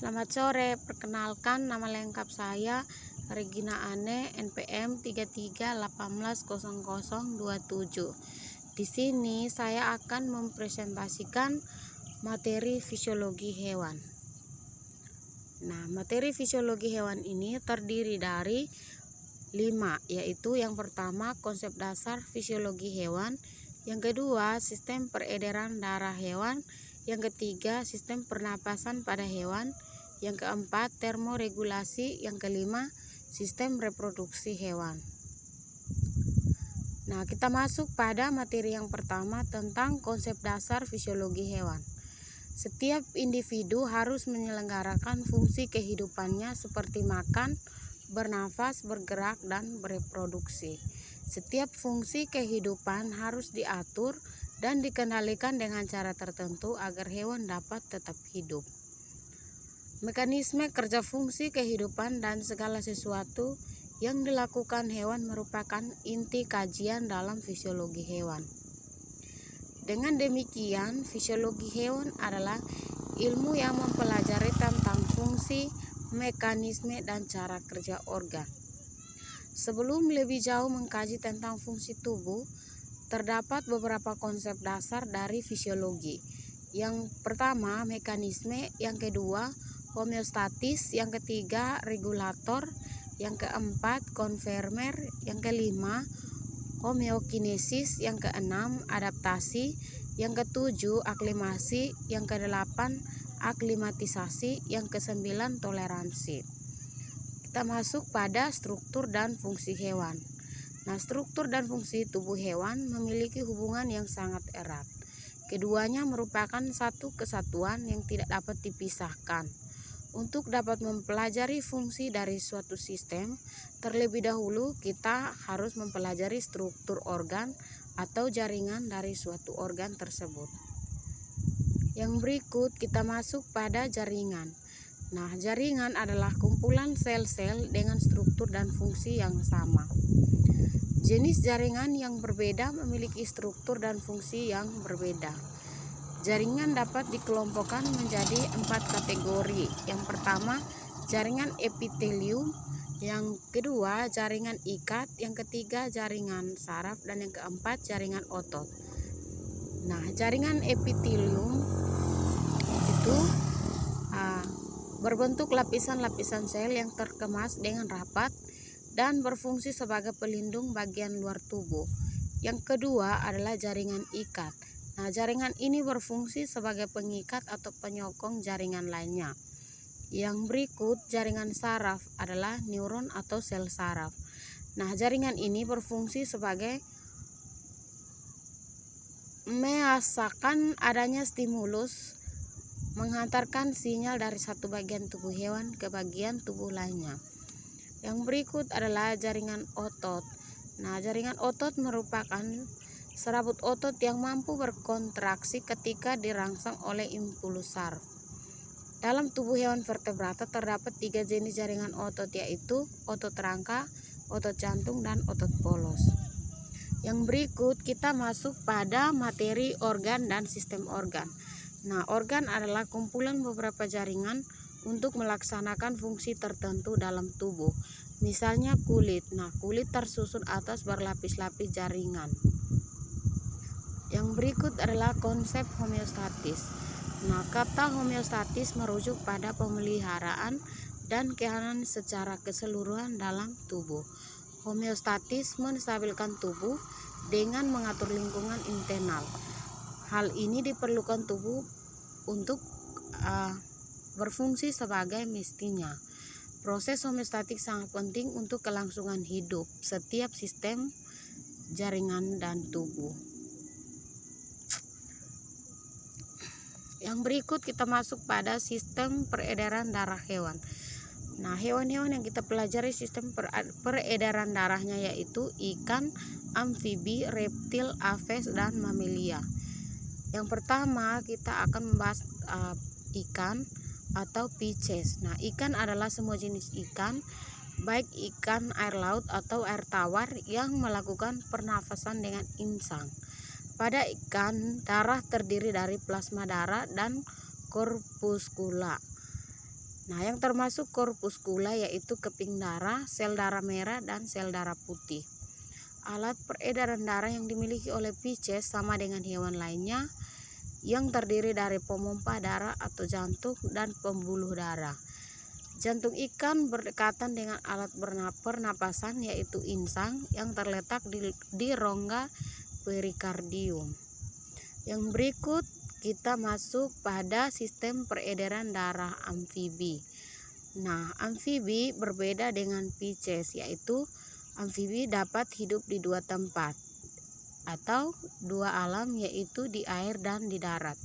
Selamat sore, perkenalkan nama lengkap saya Regina Ane, NPM 33180027. Di sini saya akan mempresentasikan materi fisiologi hewan. Nah, materi fisiologi hewan ini terdiri dari 5, yaitu yang pertama konsep dasar fisiologi hewan, yang kedua sistem peredaran darah hewan, yang ketiga sistem pernapasan pada hewan, yang keempat termoregulasi, yang kelima sistem reproduksi hewan. Nah, kita masuk pada materi yang pertama tentang konsep dasar fisiologi hewan. Setiap individu harus menyelenggarakan fungsi kehidupannya seperti makan, bernafas, bergerak, dan bereproduksi. Setiap fungsi kehidupan harus diatur dan dikendalikan dengan cara tertentu agar hewan dapat tetap hidup. Mekanisme kerja fungsi kehidupan dan segala sesuatu yang dilakukan hewan merupakan inti kajian dalam fisiologi hewan. Dengan demikian, fisiologi hewan adalah ilmu yang mempelajari tentang fungsi, mekanisme, dan cara kerja organ. Sebelum lebih jauh mengkaji tentang fungsi tubuh, terdapat beberapa konsep dasar dari fisiologi. Yang pertama, mekanisme, yang kedua, homeostatis, yang ketiga, regulator, yang keempat, konvermer, yang kelima, homeokinesis, yang keenam, adaptasi, yang ketujuh, aklimasi, yang kedelapan, aklimatisasi, yang kesembilan, toleransi. Kita masuk pada struktur dan fungsi hewan. Nah, struktur dan fungsi tubuh hewan memiliki hubungan yang sangat erat. Keduanya merupakan satu kesatuan yang tidak dapat dipisahkan. Untuk dapat mempelajari fungsi dari suatu sistem, terlebih dahulu kita harus mempelajari struktur organ atau jaringan dari suatu organ tersebut. Yang berikut kita masuk pada jaringan. Nah, jaringan adalah kumpulan sel-sel dengan struktur dan fungsi yang sama. Jenis jaringan yang berbeda memiliki struktur dan fungsi yang berbeda. Jaringan dapat dikelompokkan menjadi 4 kategori. Yang pertama, jaringan epitelium, yang kedua, jaringan ikat, yang ketiga, jaringan saraf, dan yang keempat, jaringan otot. Nah, jaringan epitelium itu berbentuk lapisan-lapisan sel yang terkemas dengan rapat dan berfungsi sebagai pelindung bagian luar tubuh. Yang kedua adalah jaringan ikat. Nah, jaringan ini berfungsi sebagai pengikat atau penyokong jaringan lainnya. Yang berikut, jaringan saraf adalah neuron atau sel saraf. Nah, jaringan ini berfungsi sebagai merasakan adanya stimulus, menghantarkan sinyal dari satu bagian tubuh hewan ke bagian tubuh lainnya. Yang berikut adalah jaringan otot. Nah, jaringan otot merupakan serabut otot yang mampu berkontraksi ketika dirangsang oleh impuls saraf. Dalam tubuh hewan vertebrata terdapat 3 jenis jaringan otot, yaitu otot rangka, otot jantung, dan otot polos. Yang berikut kita masuk pada materi organ dan sistem organ. Nah, organ adalah kumpulan beberapa jaringan untuk melaksanakan fungsi tertentu dalam tubuh. Misalnya kulit. Nah, kulit tersusun atas berlapis-lapis jaringan. Yang berikut adalah konsep homeostatis. Nah, kata homeostatis merujuk pada pemeliharaan dan keamanan secara keseluruhan dalam tubuh. Homeostatis menstabilkan tubuh dengan mengatur lingkungan internal. Hal ini diperlukan tubuh untuk berfungsi sebagai mestinya. Proses homeostatik sangat penting untuk kelangsungan hidup setiap sistem jaringan dan tubuh. Yang berikut kita masuk pada sistem peredaran darah hewan. Nah, hewan-hewan yang kita pelajari sistem peredaran darahnya yaitu ikan, amfibi, reptil, aves, dan mamalia. Yang pertama kita akan membahas ikan atau Pisces. Nah, ikan adalah semua jenis ikan, baik ikan air laut atau air tawar yang melakukan pernafasan dengan insang. Pada ikan, darah terdiri dari plasma darah dan korpuskula. Nah, yang termasuk korpuskula yaitu keping darah, sel darah merah, dan sel darah putih. Alat peredaran darah yang dimiliki oleh Pisces sama dengan hewan lainnya yang terdiri dari pemompa darah atau jantung dan pembuluh darah. Jantung ikan berdekatan dengan alat pernapasan yaitu insang yang terletak di rongga perikardium. Yang berikut kita masuk pada sistem peredaran darah amfibi. Nah, amfibi berbeda dengan Pisces, yaitu amfibi dapat hidup di dua tempat atau dua alam, yaitu di air dan di darat.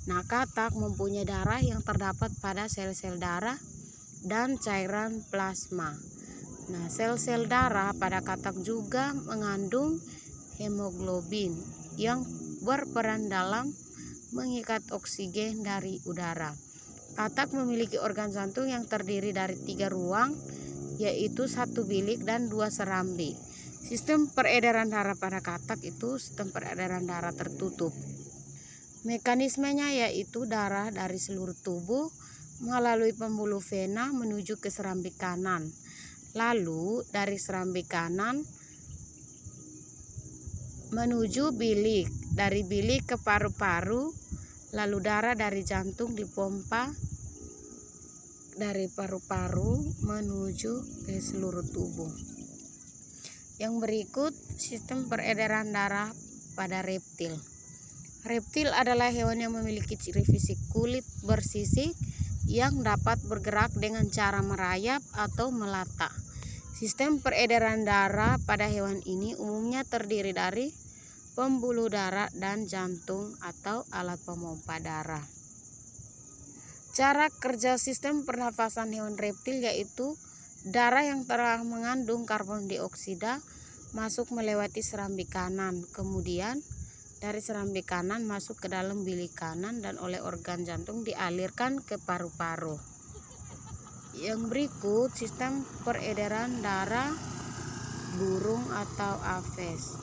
Nah, katak mempunyai darah yang terdapat pada sel-sel darah dan cairan plasma. Nah, sel-sel darah pada katak juga mengandung hemoglobin yang berperan dalam mengikat oksigen dari udara. Katak memiliki organ jantung yang terdiri dari 3 ruang, yaitu 1 bilik dan 2 serambi. Sistem peredaran darah pada katak itu sistem peredaran darah tertutup. Mekanismenya yaitu darah dari seluruh tubuh melalui pembuluh vena menuju ke serambi kanan. Lalu dari serambi kanan menuju bilik, dari bilik ke paru-paru, lalu darah dari jantung dipompa dari paru-paru menuju ke seluruh tubuh. Yang berikut sistem peredaran darah pada reptil. Reptil adalah hewan yang memiliki ciri fisik kulit bersisik yang dapat bergerak dengan cara merayap atau melata. Sistem peredaran darah pada hewan ini umumnya terdiri dari pembuluh darah dan jantung atau alat pemompa darah. Cara kerja sistem pernafasan hewan reptil yaitu darah yang telah mengandung karbon dioksida masuk melewati serambi kanan, kemudian dari serambi kanan masuk ke dalam bilik kanan dan oleh organ jantung dialirkan ke paru-paru. Yang berikut sistem peredaran darah burung atau aves.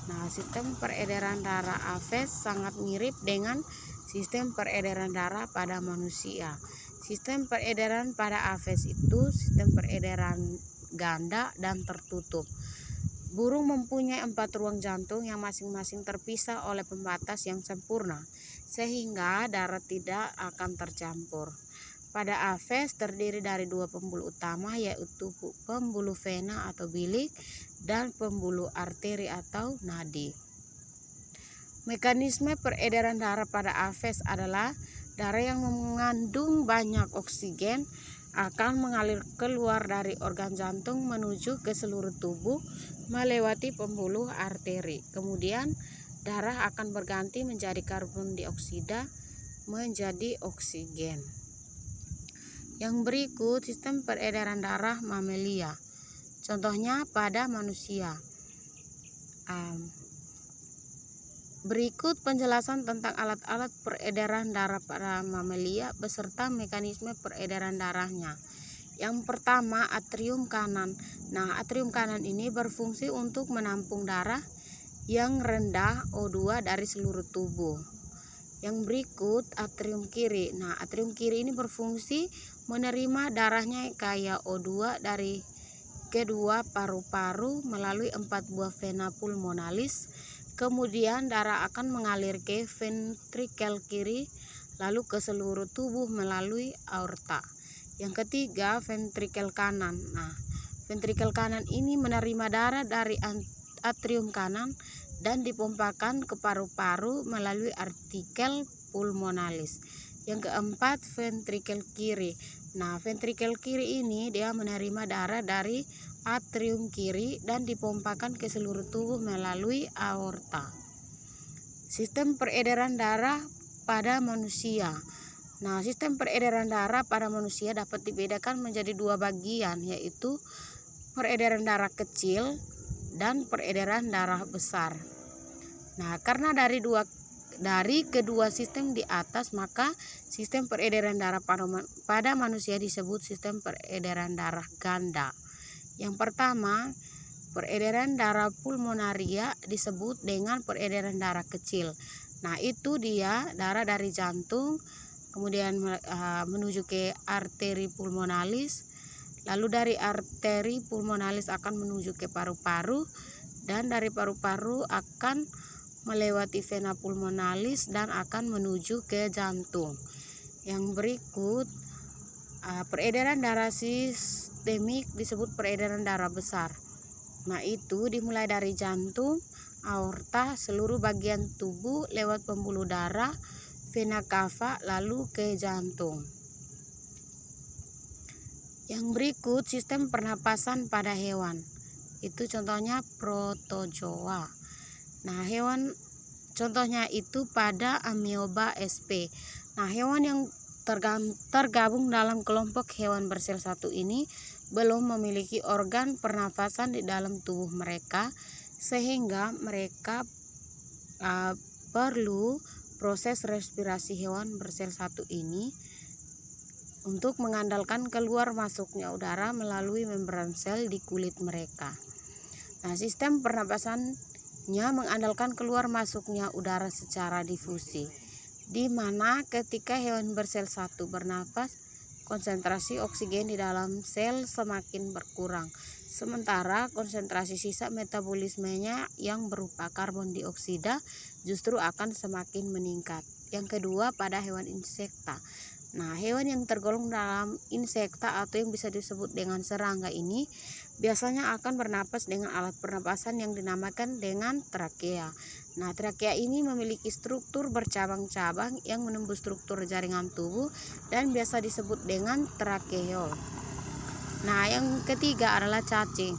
Nah, sistem peredaran darah aves sangat mirip dengan sistem peredaran darah pada manusia. Sistem peredaran pada aves itu sistem peredaran ganda dan tertutup. Burung mempunyai 4 ruang jantung yang masing-masing terpisah oleh pembatas yang sempurna, sehingga darah tidak akan tercampur. Pada aves terdiri dari 2 pembuluh utama, yaitu pembuluh vena atau bilik dan pembuluh arteri atau nadi. Mekanisme peredaran darah pada aves adalah darah yang mengandung banyak oksigen akan mengalir keluar dari organ jantung menuju ke seluruh tubuh melewati pembuluh arteri. Kemudian darah akan berganti menjadi karbon dioksida menjadi oksigen. Yang berikut sistem peredaran darah mamalia. Contohnya pada manusia. Berikut penjelasan tentang alat-alat peredaran darah pada mamalia beserta mekanisme peredaran darahnya. Yang pertama, atrium kanan. Nah, atrium kanan ini berfungsi untuk menampung darah yang rendah O2 dari seluruh tubuh. Yang berikut, atrium kiri. Nah, atrium kiri ini berfungsi menerima darahnya kayak O2 dari kedua paru-paru melalui 4 buah vena pulmonalis. Kemudian darah akan mengalir ke ventrikel kiri lalu ke seluruh tubuh melalui aorta. Yang ketiga, ventrikel kanan. Nah, ventrikel kanan ini menerima darah dari atrium kanan dan dipompakan ke paru-paru melalui arterikel pulmonalis. Yang keempat, ventrikel kiri. Nah, ventrikel kiri ini dia menerima darah dari atrium kiri dan dipompakan ke seluruh tubuh melalui aorta. Sistem peredaran darah pada manusia. Nah, sistem peredaran darah pada manusia dapat dibedakan menjadi 2 bagian, yaitu peredaran darah kecil dan peredaran darah besar. Nah, karena dari kedua sistem di atas, maka sistem peredaran darah pada manusia disebut sistem peredaran darah ganda. Yang pertama, peredaran darah pulmonaria disebut dengan peredaran darah kecil. Nah, itu dia darah dari jantung kemudian menuju ke arteri pulmonalis, lalu dari arteri pulmonalis akan menuju ke paru-paru, dan dari paru-paru akan melewati vena pulmonalis dan akan menuju ke jantung. Yang berikut, peredaran darah sistemik disebut peredaran darah besar. Nah, itu dimulai dari jantung, aorta, seluruh bagian tubuh lewat pembuluh darah, vena cava, lalu ke jantung. Yang berikut, sistem pernapasan pada hewan. Itu contohnya protozoa. Nah, hewan contohnya itu pada Amoeba sp. Nah, hewan yang tergabung dalam kelompok hewan bersel satu ini belum memiliki organ pernafasan di dalam tubuh mereka, sehingga mereka perlu proses respirasi hewan bersel satu ini untuk mengandalkan keluar masuknya udara melalui membran sel di kulit mereka. Nah, sistem pernapasannya mengandalkan keluar masuknya udara secara difusi, di mana ketika hewan bersel satu bernafas, konsentrasi oksigen di dalam sel semakin berkurang, sementara konsentrasi sisa metabolismenya yang berupa karbon dioksida justru akan semakin meningkat. Yang kedua, pada hewan insekta. Nah, hewan yang tergolong dalam insekta atau yang bisa disebut dengan serangga ini biasanya akan bernapas dengan alat pernapasan yang dinamakan dengan trakea. Nah, trakea ini memiliki struktur bercabang-cabang yang menembus struktur jaringan tubuh dan biasa disebut dengan trakeol. Nah, yang ketiga adalah cacing.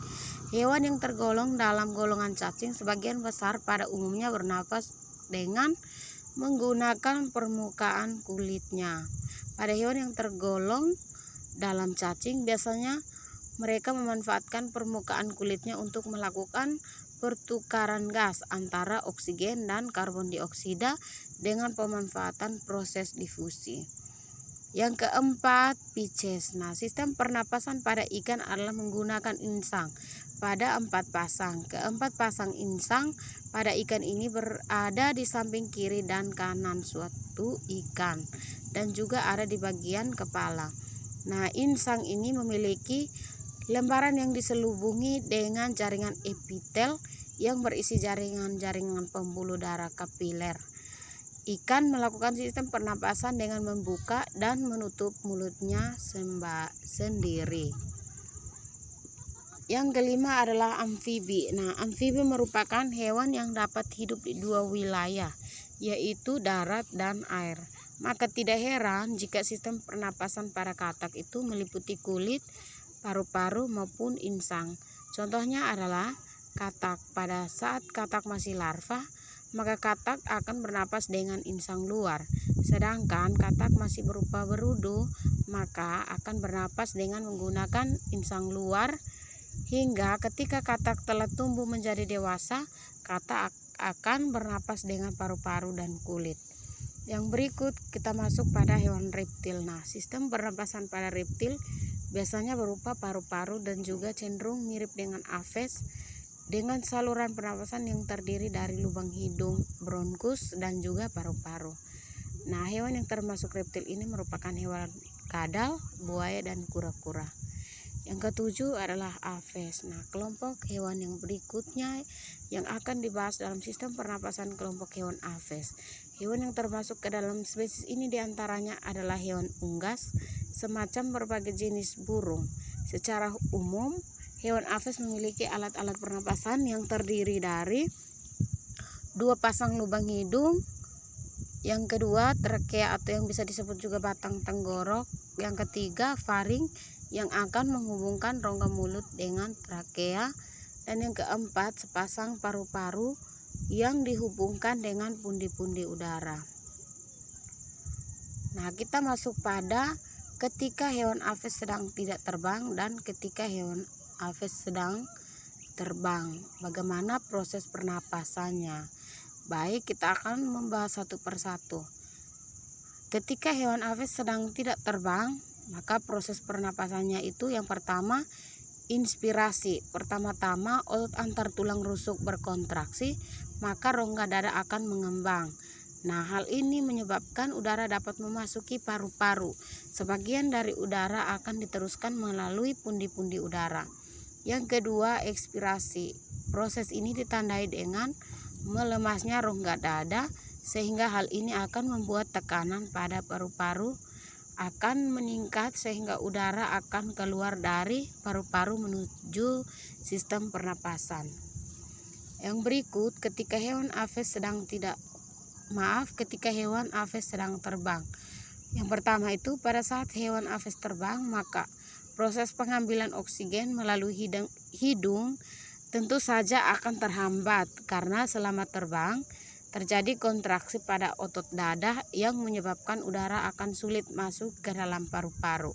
Hewan yang tergolong dalam golongan cacing sebagian besar pada umumnya bernapas dengan menggunakan permukaan kulitnya. Pada hewan yang tergolong dalam cacing, biasanya mereka memanfaatkan permukaan kulitnya untuk melakukan pertukaran gas antara oksigen dan karbon dioksida dengan pemanfaatan proses difusi. Yang keempat, Pisces. Nah, sistem pernapasan pada ikan adalah menggunakan insang pada 4 pasang. Keempat pasang insang pada ikan ini berada di samping kiri dan kanan suatu ikan dan juga ada di bagian kepala. Nah, insang ini memiliki lembaran yang diselubungi dengan jaringan epitel yang berisi jaringan-jaringan pembuluh darah kapiler. Ikan melakukan sistem pernapasan dengan membuka dan menutup mulutnya sendiri. Yang kelima adalah amfibi. Nah, amfibi merupakan hewan yang dapat hidup di 2 wilayah, yaitu darat dan air. Maka tidak heran jika sistem pernapasan para katak itu meliputi kulit, paru-paru maupun insang. Contohnya adalah katak. Pada saat katak masih larva, maka katak akan bernapas dengan insang luar. Sedangkan katak masih berupa berudu, maka akan bernapas dengan menggunakan insang luar. Hingga ketika katak telah tumbuh menjadi dewasa, katak akan bernapas dengan paru-paru dan kulit. Yang berikut kita masuk pada hewan reptil. Nah, sistem pernapasan pada reptil biasanya berupa paru-paru dan juga cenderung mirip dengan aves, dengan saluran pernapasan yang terdiri dari lubang hidung, bronkus, dan juga paru-paru. Nah, hewan yang termasuk reptil ini merupakan hewan kadal, buaya, dan kura-kura. Yang ketujuh adalah aves. Nah, kelompok hewan yang berikutnya yang akan dibahas dalam sistem pernapasan kelompok hewan aves. Hewan yang termasuk ke dalam spesies ini diantaranya adalah hewan unggas, semacam berbagai jenis burung. Secara umum, hewan aves memiliki alat-alat pernapasan yang terdiri dari 2 pasang lubang hidung, yang kedua trakea atau yang bisa disebut juga batang tenggorok, yang ketiga faring yang akan menghubungkan rongga mulut dengan trakea, dan yang keempat sepasang paru-paru yang dihubungkan dengan pundi-pundi udara. Nah, kita masuk pada ketika hewan aves sedang tidak terbang dan ketika hewan aves sedang terbang. Bagaimana proses pernapasannya? Baik, kita akan membahas satu persatu. Ketika hewan aves sedang tidak terbang, maka proses pernapasannya itu yang pertama inspirasi. Pertama-tama otot antar tulang rusuk berkontraksi, maka rongga dada akan mengembang. Nah, hal ini menyebabkan udara dapat memasuki paru-paru. Sebagian dari udara akan diteruskan melalui pundi-pundi udara. Yang kedua, ekspirasi. Proses ini ditandai dengan melemasnya rongga dada, sehingga hal ini akan membuat tekanan pada paru-paru akan meningkat sehingga udara akan keluar dari paru-paru menuju sistem pernapasan. Yang berikut, ketika hewan aves sedang terbang. Yang pertama itu, pada saat hewan aves terbang, maka proses pengambilan oksigen melalui hidung tentu saja akan terhambat karena selama terbang terjadi kontraksi pada otot dada yang menyebabkan udara akan sulit masuk ke dalam paru-paru.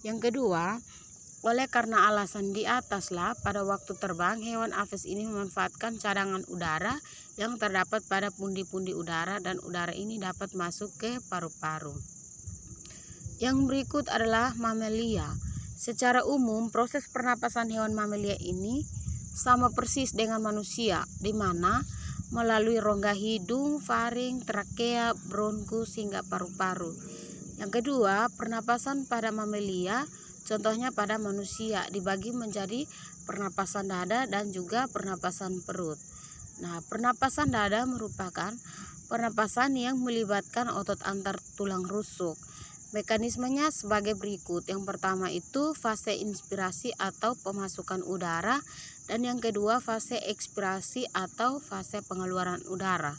Yang kedua, oleh karena alasan di ataslah, pada waktu terbang hewan aves ini memanfaatkan cadangan udara yang terdapat pada pundi-pundi udara dan udara ini dapat masuk ke paru-paru. Yang berikut adalah mamalia. Secara umum, proses pernapasan hewan mamalia ini sama persis dengan manusia, di mana melalui rongga hidung, faring, trakea, bronkus hingga paru-paru. Yang kedua, pernapasan pada mamalia, contohnya pada manusia, dibagi menjadi pernapasan dada dan juga pernapasan perut. Nah, pernapasan dada merupakan pernapasan yang melibatkan otot antar tulang rusuk. Mekanismenya sebagai berikut. Yang pertama itu fase inspirasi atau pemasukan udara, dan yang kedua fase ekspirasi atau fase pengeluaran udara.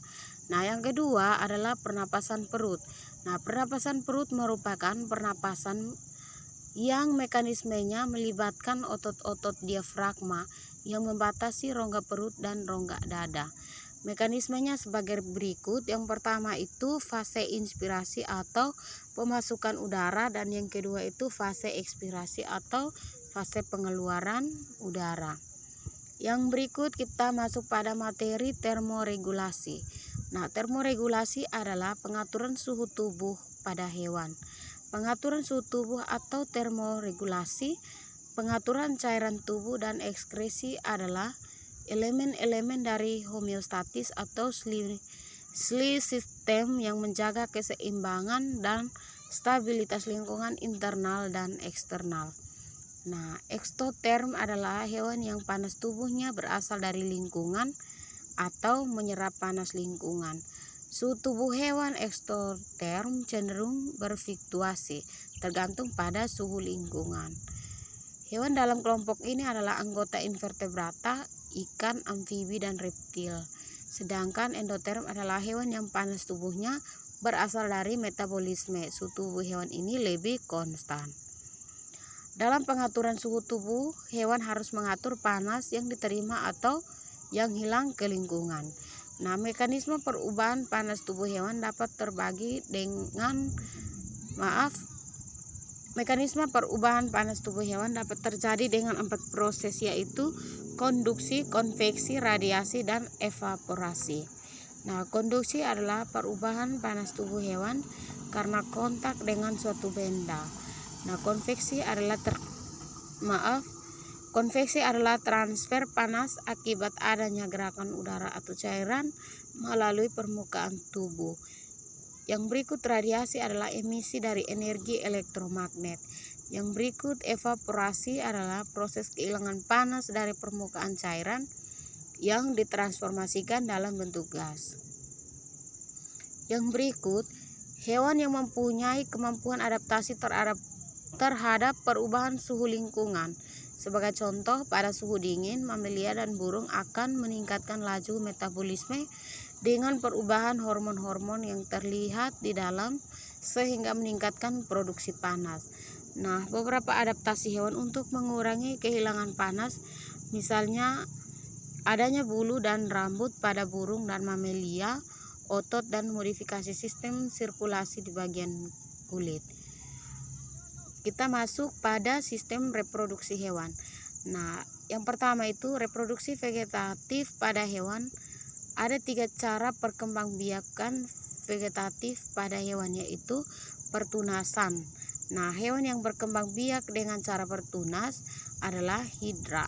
Nah, yang kedua adalah pernapasan perut. Nah, pernapasan perut merupakan pernapasan yang mekanismenya melibatkan otot-otot diafragma yang membatasi rongga perut dan rongga dada. Mekanismenya sebagai berikut. Yang pertama itu fase inspirasi atau pemasukan udara, dan yang kedua itu fase ekspirasi atau fase pengeluaran udara. Yang berikut kita masuk pada materi termoregulasi. Nah, termoregulasi adalah pengaturan suhu tubuh pada hewan. Pengaturan suhu tubuh atau termoregulasi, pengaturan cairan tubuh dan ekskresi adalah elemen-elemen dari homeostatis atau sleep system yang menjaga keseimbangan dan stabilitas lingkungan internal dan eksternal. Nah, ekstoterm adalah hewan yang panas tubuhnya berasal dari lingkungan atau menyerap panas lingkungan. Suhu tubuh hewan ekstoterm cenderung berfluktuasi tergantung pada suhu lingkungan. Hewan dalam kelompok ini adalah anggota invertebrata, ikan, amfibi, dan reptil. Sedangkan endoterm adalah hewan yang panas tubuhnya berasal dari metabolisme. Suhu tubuh hewan ini lebih konstan. Dalam pengaturan suhu tubuh, hewan harus mengatur panas yang diterima atau yang hilang ke lingkungan. Nah, mekanisme perubahan panas tubuh hewan dapat terbagi dengan Mekanisme perubahan panas tubuh hewan dapat terjadi dengan 4 proses, yaitu konduksi, konveksi, radiasi, dan evaporasi. Nah, konduksi adalah perubahan panas tubuh hewan karena kontak dengan suatu benda. Nah, konveksi adalah transfer panas akibat adanya gerakan udara atau cairan melalui permukaan tubuh. Yang berikut radiasi adalah emisi dari energi elektromagnet. Yang berikut evaporasi adalah proses kehilangan panas dari permukaan cairan yang ditransformasikan dalam bentuk gas. Yang berikut hewan yang mempunyai kemampuan adaptasi terhadap perubahan suhu lingkungan. Sebagai contoh, pada suhu dingin, mamalia dan burung akan meningkatkan laju metabolisme dengan perubahan hormon-hormon yang terlihat di dalam sehingga meningkatkan produksi panas. Nah, beberapa adaptasi hewan untuk mengurangi kehilangan panas, misalnya adanya bulu dan rambut pada burung dan mamalia, otot dan modifikasi sistem sirkulasi di bagian kulit. Kita masuk pada sistem reproduksi hewan. Nah, yang pertama itu reproduksi vegetatif pada hewan. Ada 3 cara perkembangbiakan vegetatif pada hewan, yaitu pertunasan. Nah, hewan yang berkembang biak dengan cara bertunas adalah hidra.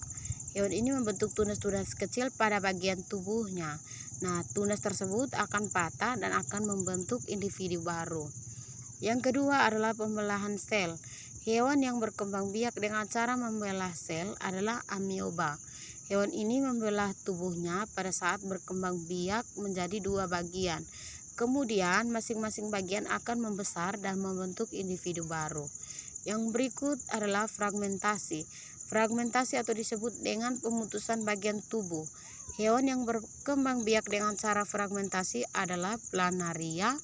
Hewan ini membentuk tunas-tunas kecil pada bagian tubuhnya. Nah, tunas tersebut akan patah dan akan membentuk individu baru. Yang kedua adalah pembelahan sel. Hewan yang berkembang biak dengan cara membelah sel adalah amioba. Hewan ini membelah tubuhnya pada saat berkembang biak menjadi 2 bagian. Kemudian masing-masing bagian akan membesar dan membentuk individu baru. Yang berikut adalah fragmentasi. Fragmentasi atau disebut dengan pemutusan bagian tubuh. Hewan yang berkembang biak dengan cara fragmentasi adalah planaria.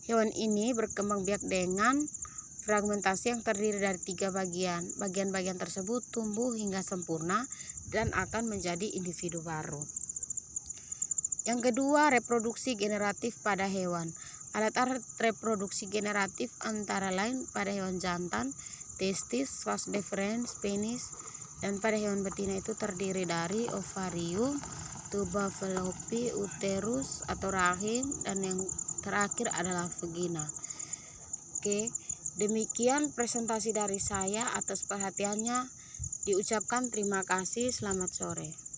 Hewan ini berkembang biak dengan fragmentasi yang terdiri dari 3 bagian. Bagian-bagian tersebut tumbuh hingga sempurna dan akan menjadi individu baru. Yang kedua, reproduksi generatif pada hewan. Alat-alat reproduksi generatif antara lain pada hewan jantan, testis, vas deferens, penis, dan pada hewan betina itu terdiri dari ovarium, tuba fallopi, uterus atau rahim, dan yang terakhir adalah vagina. Oke, demikian presentasi dari saya. Atas perhatiannya diucapkan terima kasih. Selamat sore.